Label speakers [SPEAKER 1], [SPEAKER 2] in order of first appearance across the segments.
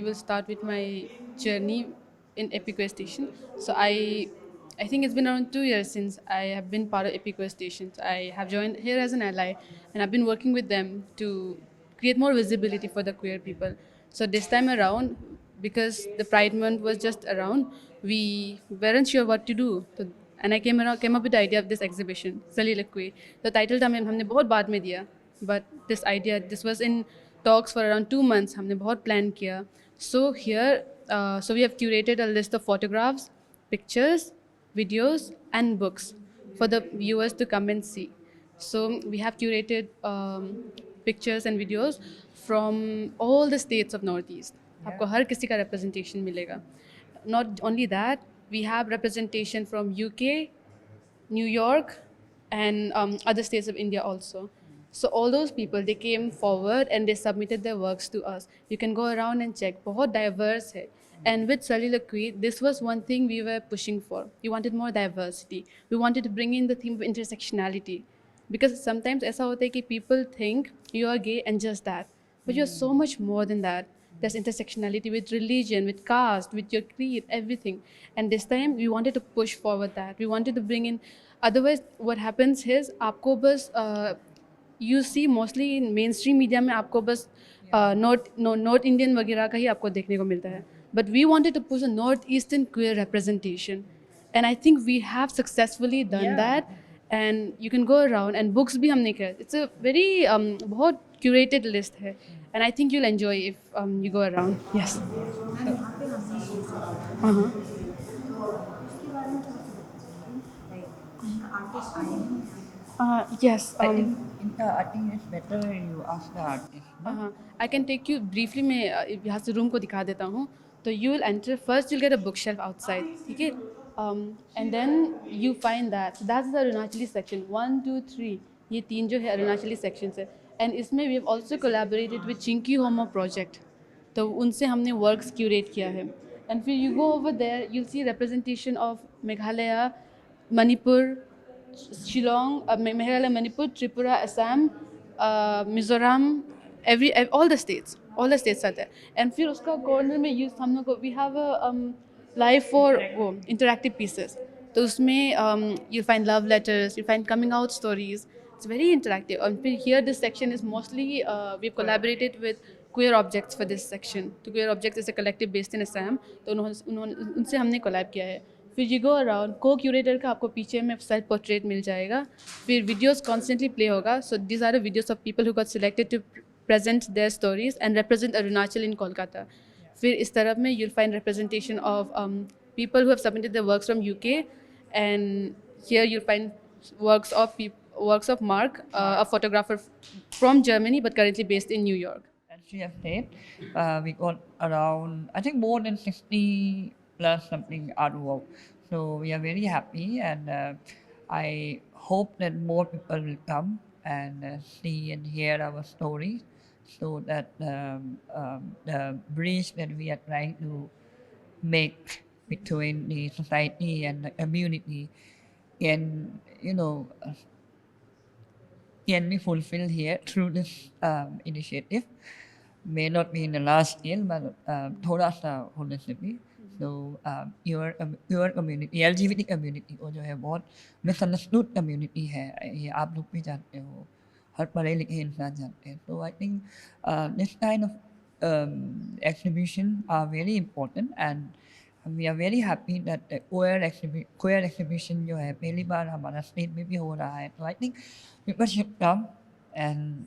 [SPEAKER 1] will start with my journey in Epic Station. So I think it's been around 2 years since I have been part of Epic Stations. I have joined here as an ally, and I've been working with them to create more visibility for the queer people. So this time around, because the Pride Month was just around, we weren't sure what to do. So, and I came up with the idea of this exhibition, Soliloquy. The title तो हमने बहुत बाद में दिया, but this was in talks for around 2 months. हमने बहुत plan किया. So here, so we have curated a list of photographs, pictures, videos, and books for the viewers to come and see. So we have curated pictures and videos from all the states of Northeast. आपको हर किसी का representation मिलेगा. Not only that, we have representation from UK, New York, and other states of India also. So all those people, they came forward and they submitted their works to us. You can go around and check. बहुत diverse है. And with Soliloquy, this was one thing we were pushing for. We wanted more diversity. We wanted to bring in the theme of intersectionality. Because sometimes ऐसा होता है कि people think you are gay and just that. But you're so much more than that. There's intersectionality with religion, with caste, with your creed, everything. And this time we wanted to push forward that. We wanted to bring in. Otherwise, what happens is आपको बस you see mostly in mainstream media में आपको बस North Indian वगैरह का ही आपको देखने को मिलता है. But we wanted to push a Northeastern queer representation, and I think we have successfully done that. And you can go around and books भी हमने किया. It's a very बहुत curated list है, and I think you'll enjoy if you go around. Yes. Uh-huh. Yes.
[SPEAKER 2] I think it's better you ask the artist.
[SPEAKER 1] Uh-huh. I can take you briefly मैं यहाँ से room को दिखा देता हूँ. तो you will enter first. You'll get a bookshelf outside. ठीक है? And then you find that. So that's the Arunachali section. 1, 2, 3. ये तीन जो है Arunachali sections है. And इसमें we have also collaborated with Chinky Homo project. तो उनसे हमने works curate किया है. And फिर you go over there, you'll see representation of Meghalaya, Manipur, Shillong, Meghalaya, Manipur, Tripura, Assam, Mizoram, all the states are there. And फिर उसका corner में use हम लोग को we have a live for वो interactive pieces. तो उसमें you find love letters, you find coming out stories. It's very interactive. And फिर here this section is mostly we've collaborated with queer objects for this section. तो queer objects is a collective based in Assam. तो उनसे हमने collab किया है. फिर you go around, co-curator का आपको पीछे में self portrait मिल जाएगा. फिर videos constantly play होगा. So these are the videos of people who got selected to present their stories and represent Arunachal in Kolkata. फिर इस तरफ में you'll find representation of people who have submitted their works from UK, and here you'll find works of Mark, a photographer from Germany but currently based in New York.
[SPEAKER 2] As she has said, we got around, I think more than 60 plus something artwork. So we are very happy, and I hope that more people will come and see and hear our stories, so that the bridge that we are trying to make between the society and the community can, can be fulfilled here through this initiative. May not be in the large scale, but थोड़ा सा होने से भी. So your community, LGBT community वो जो है बहुत misunderstood community है. ये आप लोग भी जानते हो, हर पढ़े लिखे इंसान जानते हैं. So I think this kind of exhibition are very important, and we are very happy that the queer exhibition जो है पहली बार हमारा स्टेट में भी हो रहा है. So I think people should come and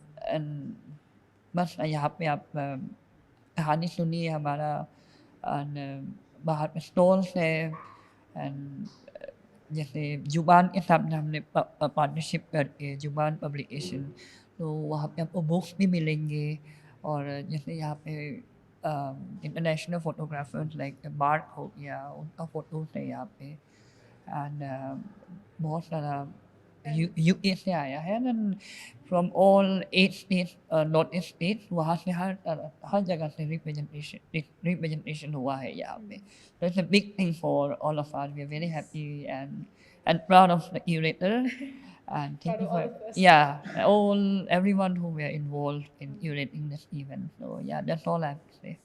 [SPEAKER 2] बस यहाँ पे आप कहानी सुनिए हमारा, बाहर पे स्टॉल्स है, एंड जैसे जुबान के साथ हमने पार्टनरशिप करके जुबान पब्लिकेशन, तो वहाँ पे आपको बुक्स भी मिलेंगे. और जैसे यहाँ पे इंटरनेशनल फोटोग्राफर्स लाइक मार्क हो गया, उनका फ़ोटोज़ है यहाँ पे. एंड बहुत सारा यूके से आया है, and from all 8 states, north east states, वहाँ से हर जगह से रिप्रेजेंटेशन हुआ है यहाँ पे. So it's a big thing for all of us. We are very happy and proud of the curator. And thank you for everyone who were involved in curating this event. So yeah, that's all I have to say.